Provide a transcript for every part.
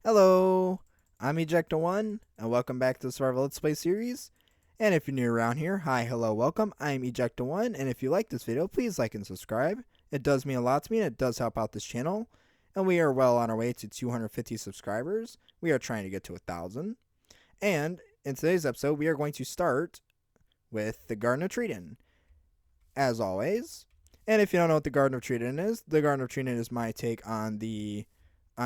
Hello, I'm Ejecta1, and welcome back to the Survival Let's Play series. And if you're new around here, hi, hello, welcome. I'm Ejecta1, and if you like this video, please like and subscribe. It does mean a lot to me, and it does help out this channel. And we are well on our way to 250 subscribers. We are trying to get to 1,000. And in today's episode, we are going to start with the Garden of Treeden, as always. And if you don't know what the Garden of Treeden is, the Garden of Treeden is my take on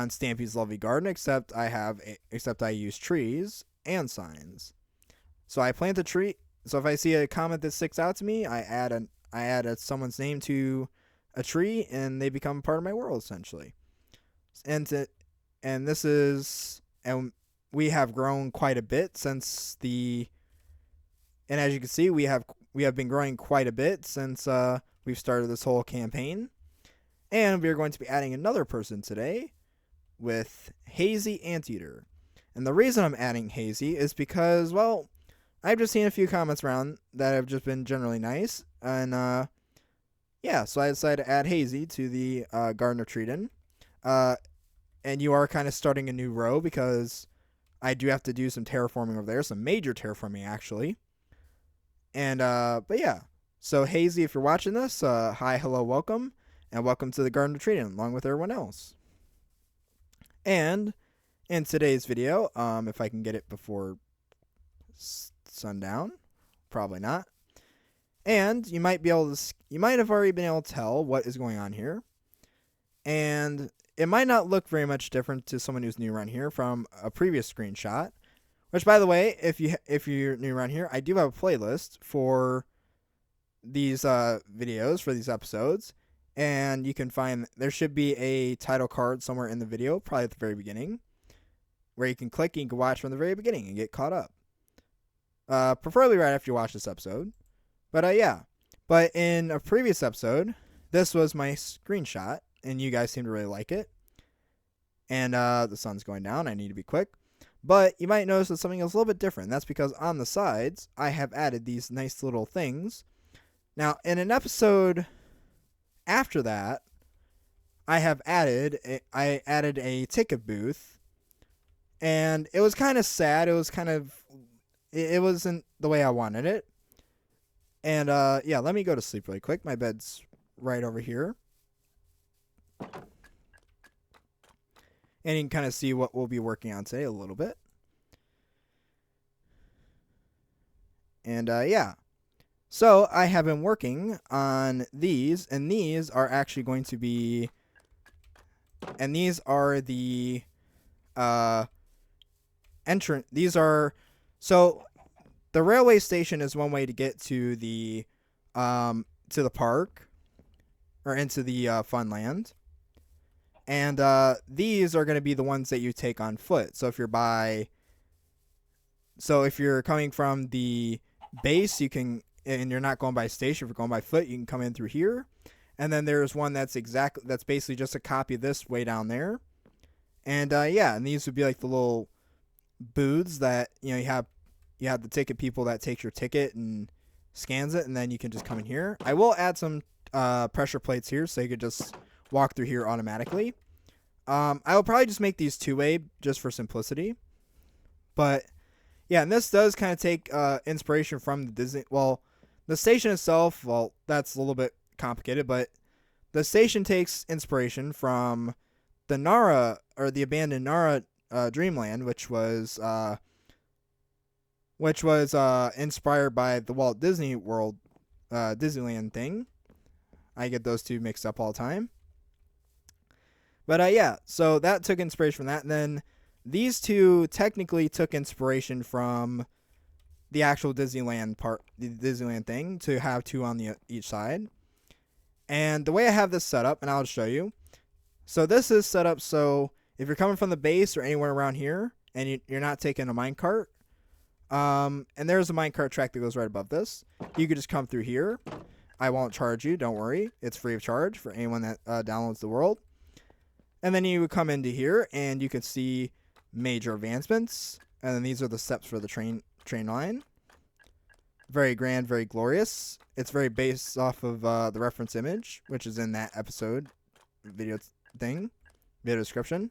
Stampy's Lovely Garden, except I use trees and signs. So I plant a tree. So if I see a comment that sticks out to me, I add someone's name to a tree, and they become part of my world essentially. And we have grown quite a bit since and as you can see, we have been growing quite a bit since we've started this whole campaign. And we are going to be adding another person today with Hazy Anteater. And the reason I'm adding Hazy is because, well, I've just seen a few comments around that have just been generally nice. And, so I decided to add Hazy to the Garden of Treeden. And you are kind of starting a new row because I do have to do some terraforming over there, some major terraforming, actually. And, but yeah. So, Hazy, if you're watching this, hi, hello, welcome. And welcome to the Garden of Treeden, along with everyone else. And in today's video, if I can get it before sundown, probably not. And you might have already been able to tell what is going on here. And it might not look very much different to someone who's new around here from a previous screenshot. Which, by the way, if you're new around here, I do have a playlist for these videos, for these episodes. And you can find, there should be a title card somewhere in the video, probably at the very beginning, where you can click and you can watch from the very beginning and get caught up. Preferably right after you watch this episode. But yeah. But in a previous episode, this was my screenshot, and you guys seem to really like it. And the sun's going down. I need to be quick. But you might notice that something is a little bit different. That's because on the sides, I have added these nice little things. Now, in an episode after that, I added a ticket booth, and it was kind of sad. It wasn't the way I wanted it. And let me go to sleep really quick. My bed's right over here. And you can kind of see what we'll be working on today a little bit. And so I have been working on these, and these are actually going to be, and these are the entrance. So the railway station is one way to get to the park, or into the fun land. And these are going to be the ones that you take on foot. So if you're coming from the base, you can, and you're not going by station, if you're going by foot, you can come in through here. And then there's one that's basically just a copy of this way down there. And and these would be like the little booths that, you have the ticket people that takes your ticket and scans it, and then you can just come in here. I will add some pressure plates here so you could just walk through here automatically. I will probably just make these two-way just for simplicity. But yeah, and this does kind of take inspiration from the Disney. Well, the station itself, well, that's a little bit complicated, but the station takes inspiration from the Nara, or the abandoned Nara Dreamland, which was inspired by the Walt Disney World Disneyland thing. I get those two mixed up all the time. But so that took inspiration from that, and then these two technically took inspiration from the actual Disneyland part, the Disneyland thing, to have two on each side. And the way I have this set up, and I'll show you. So this is set up so if you're coming from the base or anywhere around here, and you're not taking a minecart, and there's a minecart track that goes right above this, you could just come through here. I won't charge you, don't worry. It's free of charge for anyone that downloads the world. And then you would come into here, and you can see major advancements. And then these are the steps for the train line. Very grand, very glorious. It's very based off of the reference image, which is in that episode video description.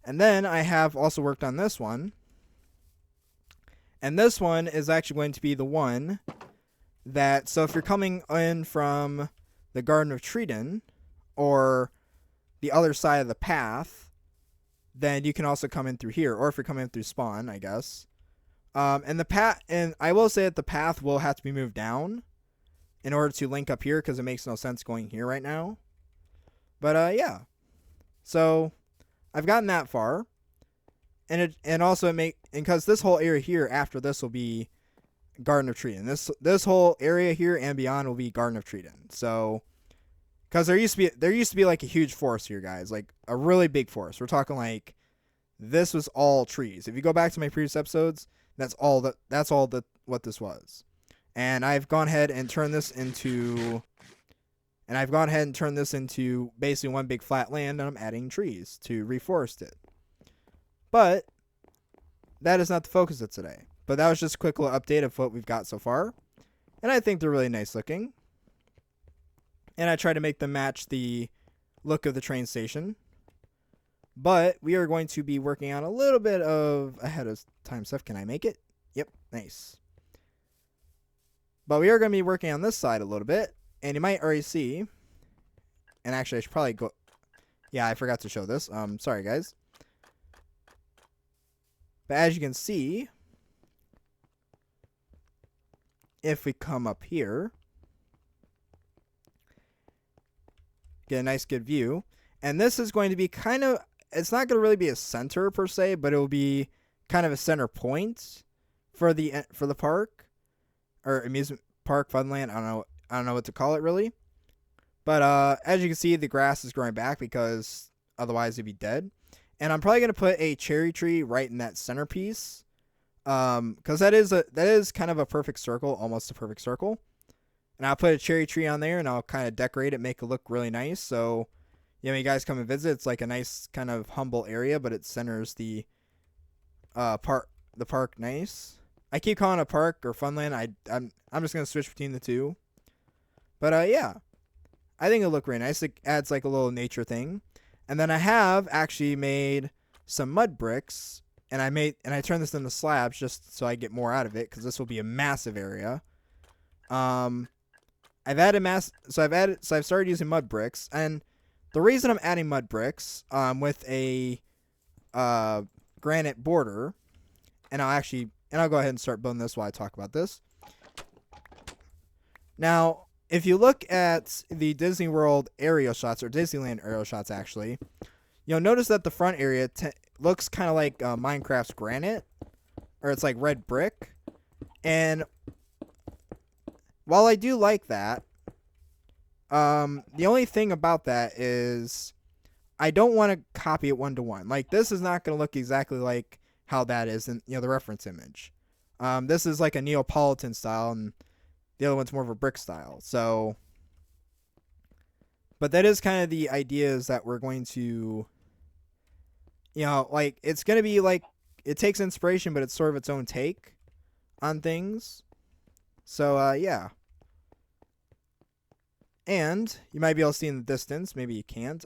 And then I have also worked on this one. And this one is actually going to be the one that, so if you're coming in from the Garden of Treeden or the other side of the path, then you can also come in through here. Or if you're coming in through spawn, I guess. And the path, and I will say that the path will have to be moved down in order to link up here because it makes no sense going here right now. But yeah. So I've gotten that far. And also it make, and because this whole area here after this will be Garden of Treeden. This whole area here and beyond will be Garden of Treeden. So because there used to be like a huge forest here, guys, like a really big forest. We're talking like this was all trees. If you go back to my previous episodes, that's all what this was. And I've gone ahead and turned this into basically one big flat land, and I'm adding trees to reforest it. But that is not the focus of today. But that was just a quick little update of what we've got so far. And I think they're really nice looking. And I try to make them match the look of the train station. But we are going to be working on a little bit of ahead of time stuff. Can I make it? Yep, nice. But we are going to be working on this side a little bit. And you might already see. And actually, I should probably go. Yeah, I forgot to show this. Sorry, guys. But as you can see, if we come up here, get a nice good view. And this is going to be kind of, it's not going to really be a center per se, but it will be kind of a center point for the park or amusement park, Funland. I don't know what to call it really. But as you can see, the grass is growing back because otherwise it'd be dead. And I'm probably going to put a cherry tree right in that centerpiece. Because that is kind of a perfect circle, almost a perfect circle. And I'll put a cherry tree on there and I'll kind of decorate it, make it look really nice. So, you guys come and visit. It's like a nice kind of humble area, but it centers the park nice. I keep calling it a park or Funland. I'm just going to switch between the two. But yeah. I think it'll look really nice. It adds like a little nature thing. And then I have actually made some mud bricks, and I turned this into slabs just so I get more out of it because this will be a massive area. I've started using mud bricks, and the reason I'm adding mud bricks with a granite border, and I'll go ahead and start building this while I talk about this. Now, if you look at the Disney World aerial shots, or Disneyland aerial shots actually, you'll notice that the front area looks kind of like Minecraft's granite, or it's like red brick. And while I do like that, the only thing about that is I don't want to copy it one-to-one. Like, this is not going to look exactly like how that is in the reference image. This is like a Neapolitan style, and the other one's more of a brick style. So, but that is kind of the idea, is that we're going to, like, it's going to be like, it takes inspiration, but it's sort of its own take on things. So, yeah. And you might be able to see in the distance, maybe you can't,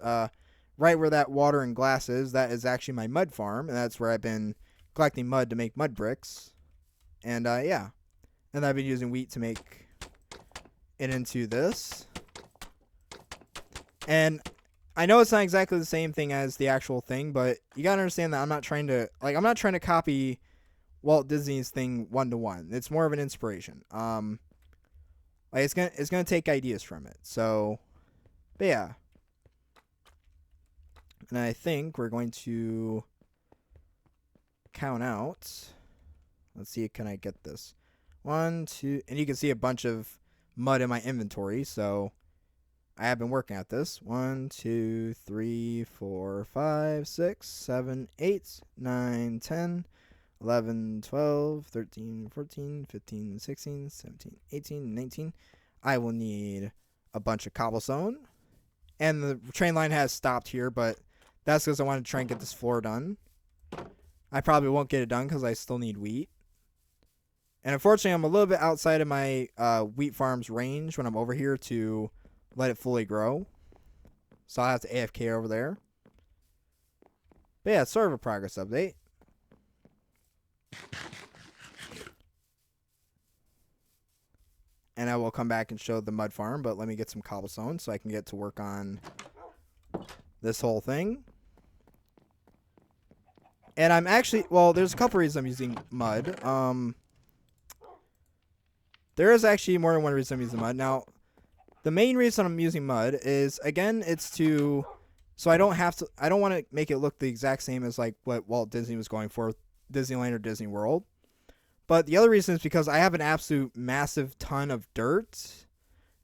right where that water and glass is, that is actually my mud farm, and that's where I've been collecting mud to make mud bricks. And, yeah. And I've been using wheat to make it into this. And I know it's not exactly the same thing as the actual thing, but you gotta understand that I'm not trying to copy Walt Disney's thing one-to-one. It's more of an inspiration. Like, it's gonna take ideas from it. So, but yeah. And I think we're going to count out. Let's see, can I get this? 1, 2, and you can see a bunch of mud in my inventory, so I have been working at this. 1, 2, 3, 4, 5, 6, 7, 8, 9, 10, 11, 12, 13, 14, 15, 16, 17, 18, 19. I will need a bunch of cobblestone. And the train line has stopped here, but that's because I want to try and get this floor done. I probably won't get it done because I still need wheat. And unfortunately, I'm a little bit outside of my wheat farm's range when I'm over here to let it fully grow. So I'll have to AFK over there. But yeah, it's sort of a progress update. And I will come back and show the mud farm, but let me get some cobblestone so I can get to work on this whole thing. And I'm actually, well, there's a couple reasons I'm using mud. There is actually more than one reason I'm using mud. Now, the main reason I'm using mud is, again, it's to, so I don't have to, I don't want to make it look the exact same as like what Walt Disney was going for, Disneyland or Disney World. But the other reason is because I have an absolute massive ton of dirt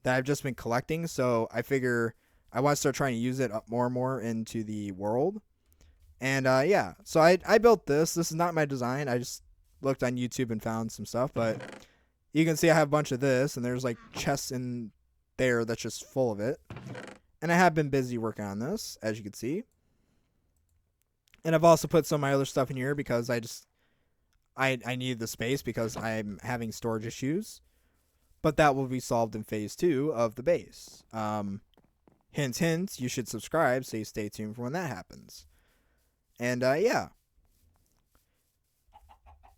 that I've just been collecting. So I figure I want to start trying to use it up more and more into the world. And yeah, so I built this. This is not my design. I just looked on YouTube and found some stuff. But you can see I have a bunch of this. And there's like chests in there that's just full of it. And I have been busy working on this, as you can see. And I've also put some of my other stuff in here because I need the space because I'm having storage issues. But that will be solved in phase 2 of the base. Hint, hint, you should subscribe so you stay tuned for when that happens. And yeah.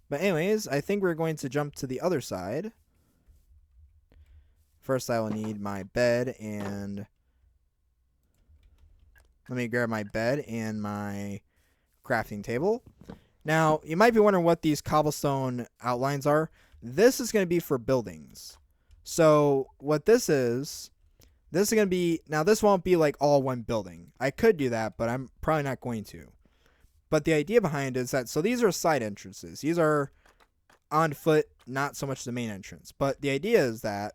But anyways, I think we're going to jump to the other side. First, I will need my bed and... Let me grab my bed and my crafting table. Now, you might be wondering what these cobblestone outlines are. This is going to be for buildings. So, what this is going to be... Now, this won't be like all one building. I could do that, but I'm probably not going to. But the idea behind it is that... So, these are side entrances. These are on foot, not so much the main entrance. But the idea is that...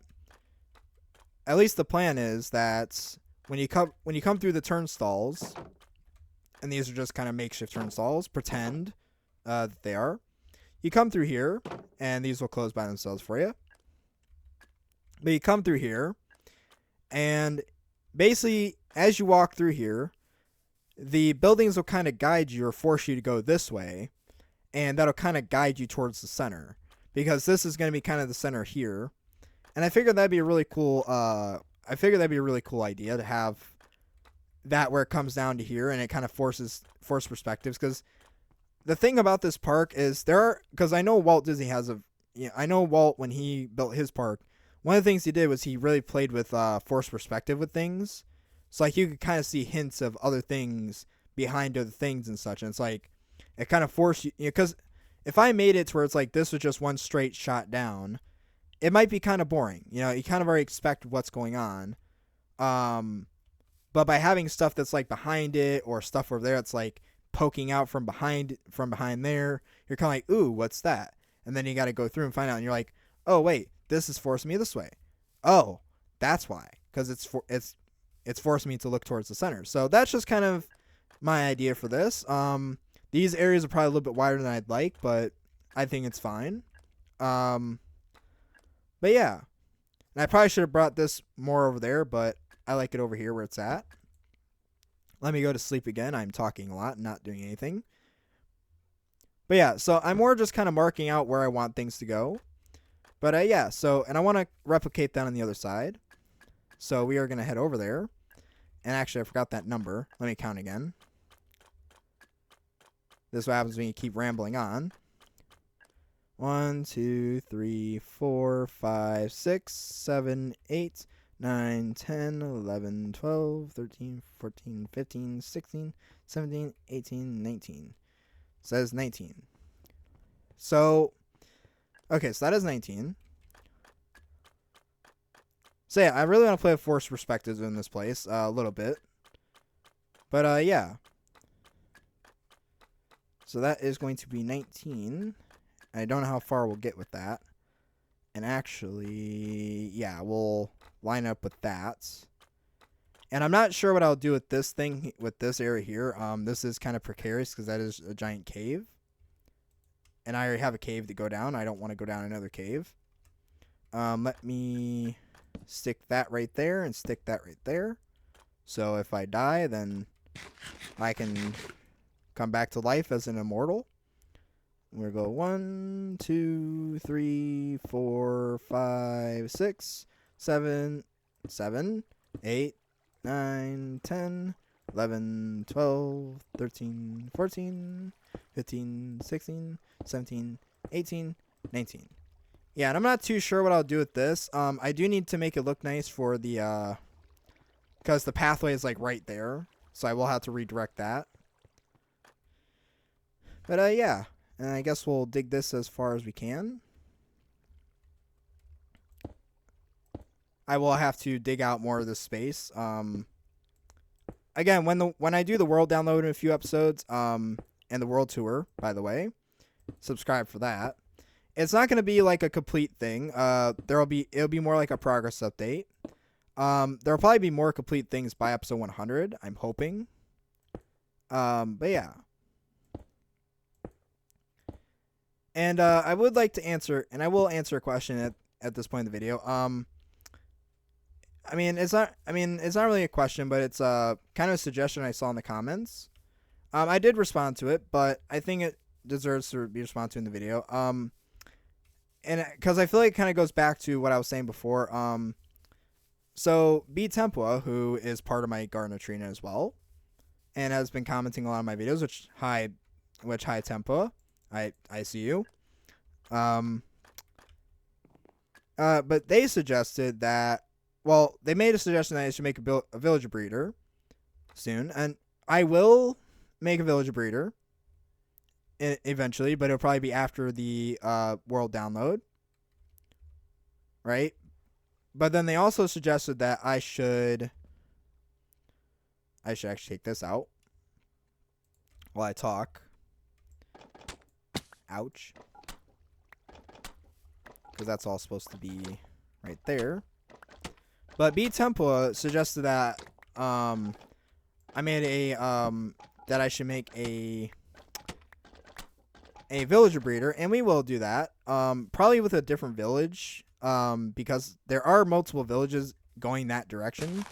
At least the plan is that... When you come through the turnstiles... And these are just kind of makeshift turnstiles. Pretend... that they are. You come through here, and these will close by themselves for you. But you come through here, and basically, as you walk through here, the buildings will kind of guide you or force you to go this way, and that'll kind of guide you towards the center, because this is going to be kind of the center here. And I figured that'd be a really cool. Idea to have that where it comes down to here, and it kind of force perspectives, because the thing about this park is because I know Walt Disney I know Walt, when he built his park, one of the things he did was he really played with forced perspective with things. So like you could kind of see hints of other things behind other things and such. And it's like, it kind of forced you, because if I made it to where it's like this was just one straight shot down, it might be kind of boring. You kind of already expect what's going on. But by having stuff that's like behind it, or stuff over there that's like poking out from behind there, you're kind of like, ooh, what's that? And then you got to go through and find out, and you're like, oh wait, this is forcing me this way. Oh, that's why, because it's forcing me to look towards the center. So that's just kind of my idea for this. These areas are probably a little bit wider than I'd like, but I think it's fine. But yeah, and I probably should have brought this more over there, but I like it over here where it's at. Let me go to sleep again. I'm talking a lot and not doing anything. But yeah, so I'm more just kind of marking out where I want things to go. But yeah, so, and I want to replicate that on the other side. So we are going to head over there. And actually, I forgot that number. Let me count again. This is what happens when you keep rambling on. 1, 2, 3, 4, 5, 6, 7, 8, 9, 10, 11, 12, 13, 14, 15, 16, 17, 18, 19. Says 19. So, okay, so that is 19. So yeah, I really want to play with forced perspectives in this place a little bit. But yeah. So that is going to be 19. I don't know how far we'll get with that. And actually, yeah, we'll line up with that. And I'm not sure what I'll do with this thing, with this area here. This is kind of precarious because that is a giant cave. And I already have a cave to go down. I don't want to go down another cave. Let me stick that right there and stick that right there. So if I die, then I can come back to life as an immortal. We'll go 1, 2, 3, 4, 5, 6, 7, 8, 9, 10, 11, 12, 13, 14, 15, 16, 17, 18, 19. Yeah, and I'm not too sure what I'll do with this. I do need to make it look nice for the, because the pathway is like right there. So I will have to redirect that. But, yeah. And I guess we'll dig this as far as we can. I will have to dig out more of this space. Again, when I do the world download in a few episodes, and the world tour, by the way, subscribe for that. It's not going to be like a complete thing. It'll be more like a progress update. There'll probably be more complete things by episode 100. I'm hoping. But yeah. And I would like to answer, and I will answer a question at this point in the video. It's not really a question, but it's kind of a suggestion I saw in the comments. I did respond to it, but I think it deserves to be responded to in the video. And because I feel like it kind of goes back to what I was saying before. So B Tempua, who is part of my Garden Trina as well, and has been commenting a lot of my videos, which hi Tempua, I see you. But they suggested that. Well, they made a suggestion that I should make a villager breeder soon, and I will make a villager breeder eventually, but it'll probably be after the world download, right? But then they also suggested that I should actually take this out while I talk. Ouch. Because that's all supposed to be right there. But B Tempua suggested that I made a that I should make a villager breeder, and we will do that. Probably with a different village, because there are multiple villages going that direction,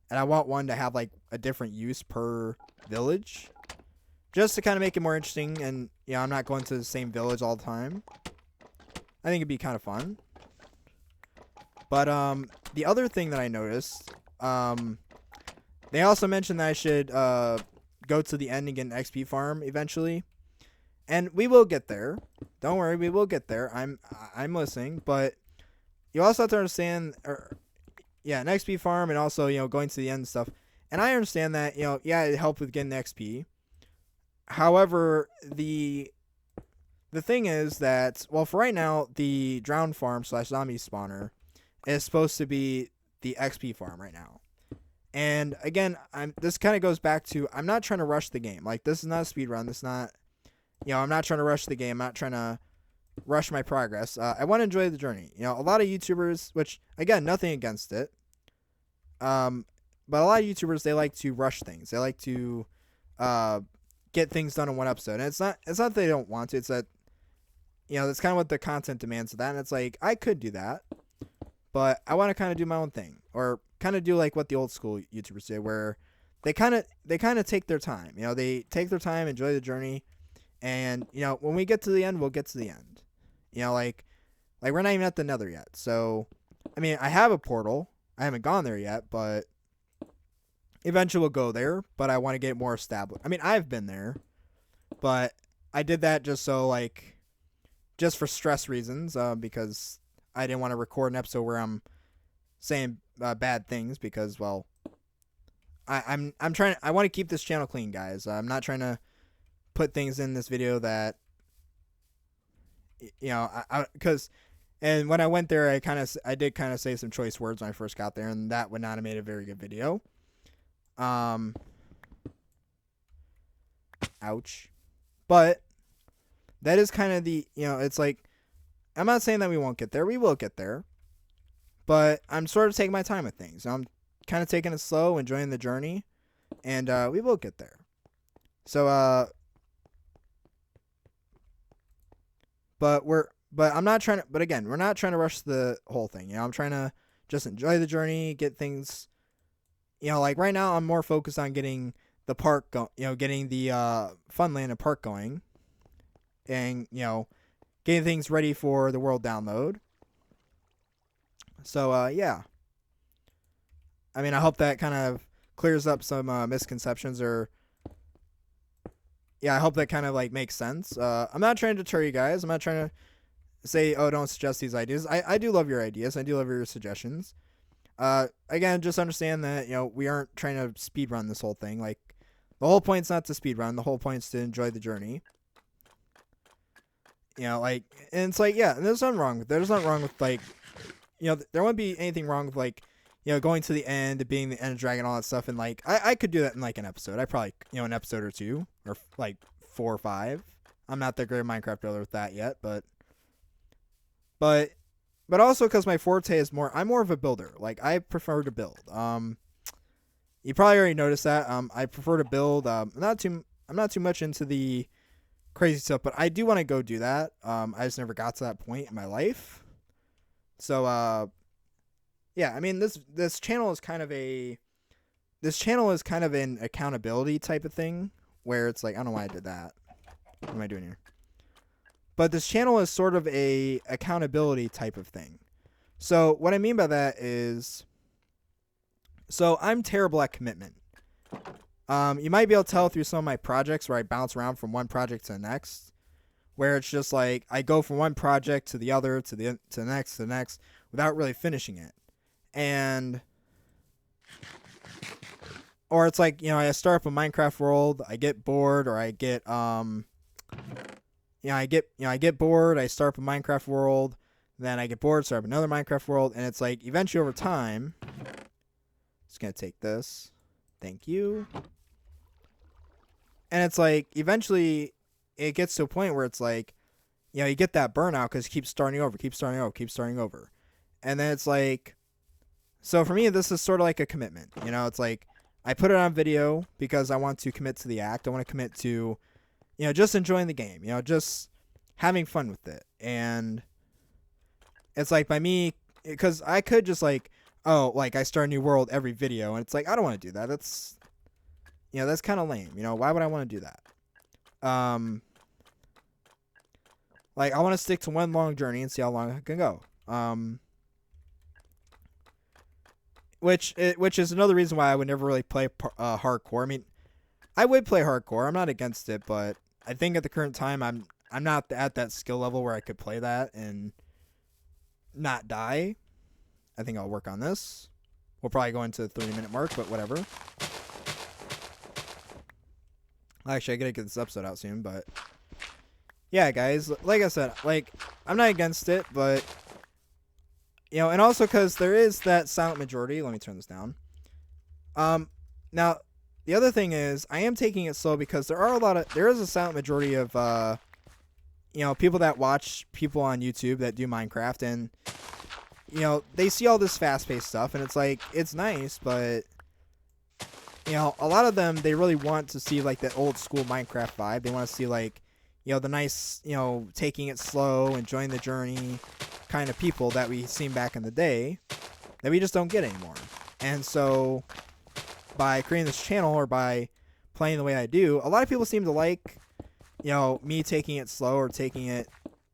and I want one to have like a different use per village, just to kind of make it more interesting. And I'm not going to the same village all the time. I think it'd be kind of fun. But the other thing that I noticed, they also mentioned that I should go to the end and get an XP farm eventually, and we will get there. Don't worry, we will get there. I'm listening, but you also have to understand, an XP farm, and also going to the end and stuff. And I understand that it helped with getting the XP. However, the thing is that, well, for right now, the drowned farm / zombie spawner is supposed to be the XP farm right now. And again, this kind of goes back to, I'm not trying to rush the game. Like, this is not a speed run. This is not, I'm not trying to rush the game. I'm not trying to rush my progress. I want to enjoy the journey. A lot of YouTubers, which again, nothing against it. But a lot of YouTubers, they like to rush things. They like to get things done in one episode. And it's not that they don't want to. It's that, that's kind of what the content demands of that. And it's like, I could do that, but I want to kind of do my own thing, or kind of do like what the old school YouTubers did, where they kind of take their time. They take their time, enjoy the journey, and when we get to the end, we'll get to the end. Like we're not even at the Nether yet. So, I have a portal. I haven't gone there yet, but eventually we'll go there. But I want to get more established. I've been there, but I did that just for stress reasons, because I didn't want to record an episode where I'm saying bad things, because, well, I'm trying. I want to keep this channel clean, guys. I'm not trying to put things in this video that because. And when I went there, I did kind of say some choice words when I first got there, and that would not have made a very good video. Ouch. But that is kind of the, it's like, I'm not saying that we won't get there. We will get there. But I'm sort of taking my time with things. I'm kind of taking it slow, enjoying the journey, and we will get there. So, but I'm not trying to, but again, we're not trying to rush the whole thing. I'm trying to just enjoy the journey, get things, like right now I'm more focused on getting the park getting the Funland and park going, and getting things ready for the world download. So yeah, I hope that kind of clears up some misconceptions, or yeah, I hope that kind of like makes sense. I'm not trying to deter you guys. I'm not trying to say, oh, don't suggest these ideas. I do love your ideas. I do love your suggestions. Again, just understand that, we aren't trying to speed run this whole thing. Like, the whole point's not to speed run. The whole point's to enjoy the journey. Like, and it's like, yeah, there's nothing wrong with like, there wouldn't be anything wrong with like, going to the end, being the end dragon, all that stuff, and like, I could do that in like an episode. I probably, an episode or two, or like 4 or 5. I'm not that great a Minecraft builder with that yet, but also because my forte is I'm more of a builder. Like, I prefer to build. You probably already noticed that. I prefer to build. I'm not too much into the crazy stuff, but I do want to go do that. I just never got to that point in my life. So, yeah, I mean, this channel is kind of an accountability type of thing, where it's like, I don't know why I did that. What am I doing here? But this channel is sort of a accountability type of thing. So what I mean by that is, so I'm terrible at commitment. You might be able to tell through some of my projects where I bounce around from one project to the next, where it's just like I go from one project to the other, to the next, without really finishing it. Or it's like, I start up a Minecraft world, I get bored, or I get I get bored, I start up a Minecraft world, then I get bored, start up another Minecraft world, and it's like, eventually over time, just gonna take this, thank you, and it's like, eventually, it gets to a point where it's like, you get that burnout, because you keep starting over, and then it's like, so for me, this is sort of like a commitment, it's like, I put it on video, because I want to commit to the act, I want to commit to, just enjoying the game, just having fun with it. And it's like, by me, because I could just like, oh, like I start a new world every video, and it's like, I don't want to do that. That's, that's kind of lame. Why would I want to do that? Like, I want to stick to one long journey and see how long I can go. Which is another reason why I would never really play hardcore. I mean, I would play hardcore. I'm not against it, but I think at the current time, I'm not at that skill level where I could play that and not die. I think I'll work on this. We'll probably go into the 30-minute mark, but whatever. Actually, I gotta get this episode out soon, but yeah, guys, like I said, like, I'm not against it, but and also because there is that silent majority. Let me turn this down. Now, the other thing is, I am taking it slow because there is a silent majority of, people that watch people on YouTube that do Minecraft, and, they see all this fast-paced stuff, and it's like, it's nice, but, a lot of them, they really want to see, like, that old-school Minecraft vibe. They want to see, like, the nice, taking it slow, enjoying the journey kind of people that we seen back in the day that we just don't get anymore. And so, by creating this channel, or by playing the way I do, a lot of people seem to like, me taking it slow, or taking it,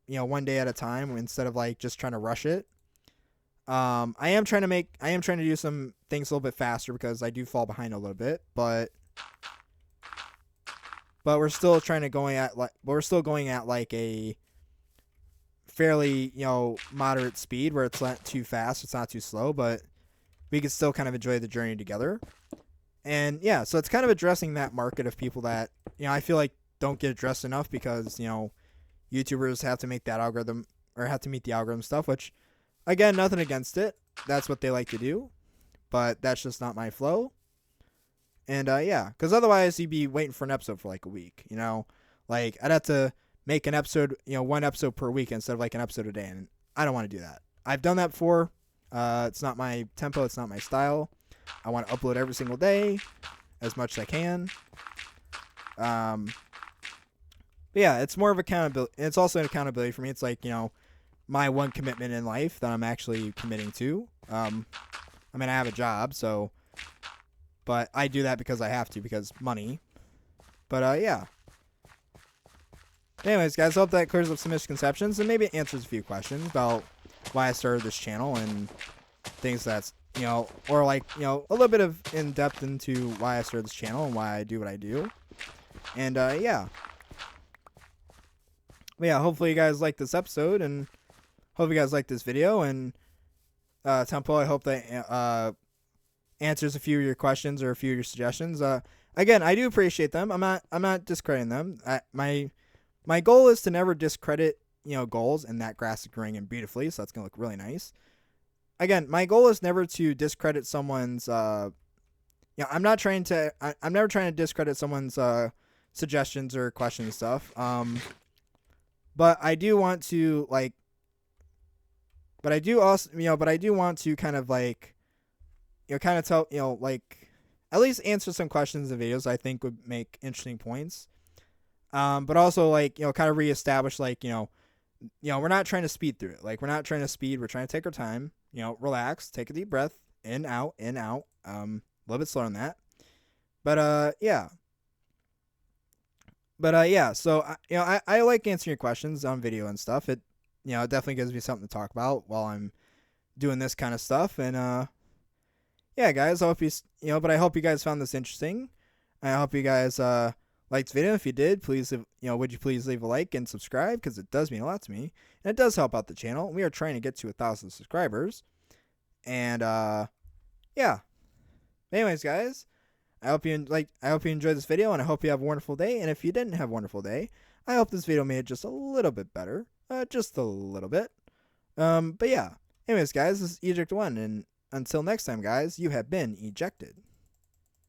one day at a time, instead of like just trying to rush it. I am trying to do some things a little bit faster, because I do fall behind a little bit, but we're still going at like a fairly, moderate speed, where it's not too fast, it's not too slow, but we can still kind of enjoy the journey together. And yeah, so it's kind of addressing that market of people that, I feel like don't get addressed enough, because, YouTubers have to make that algorithm, or have to meet the algorithm stuff, which, again, nothing against it. That's what they like to do, but that's just not my flow. And yeah, because otherwise you'd be waiting for an episode for like a week, like I'd have to make an episode, one episode per week instead of like an episode a day, and I don't want to do that. I've done that before. It's not my tempo, it's not my style. I want to upload every single day as much as I can. But yeah, it's more of accountability. It's also an accountability for me. It's like, my one commitment in life that I'm actually committing to. I mean, I have a job, so, but I do that because I have to, because money. But yeah. Anyways, guys, I hope that clears up some misconceptions, and maybe it answers a few questions about why I started this channel and things or like, a little bit of in depth into why I started this channel and why I do what I do. And yeah. But yeah, hopefully you guys like this episode, and hope you guys like this video. And Temple, I hope that answers a few of your questions or a few of your suggestions. Again, I do appreciate them. I'm not discrediting them. My goal is to never discredit goals, and that grass is growing in beautifully, so that's gonna look really nice. Again, my goal is never to discredit someone's. I'm not trying to. I'm never trying to discredit someone's suggestions or questions and stuff. But I do want to like. But I do also, but I do want to kind of like, kind of tell, like, at least answer some questions in videos I think would make interesting points. But also like, kind of reestablish like, we're not trying to speed through it. Like, we're not trying to speed. We're trying to take our time. Relax, take a deep breath, in, out, in, out. A little bit slower than that. But yeah. But yeah. So I like answering your questions on video and stuff. It it definitely gives me something to talk about while I'm doing this kind of stuff. And yeah, guys, I hope but I hope you guys found this interesting. I hope you guys liked the video. If you did, please, would you please leave a like and subscribe, because it does mean a lot to me, and it does help out the channel. We are trying to get to 1,000 subscribers, and yeah. Anyways, guys, I hope you enjoyed this video, and I hope you have a wonderful day. And if you didn't have a wonderful day, I hope this video made it just a little bit better, just a little bit. But yeah. Anyways, guys, this is Eject1, and until next time, guys, you have been ejected.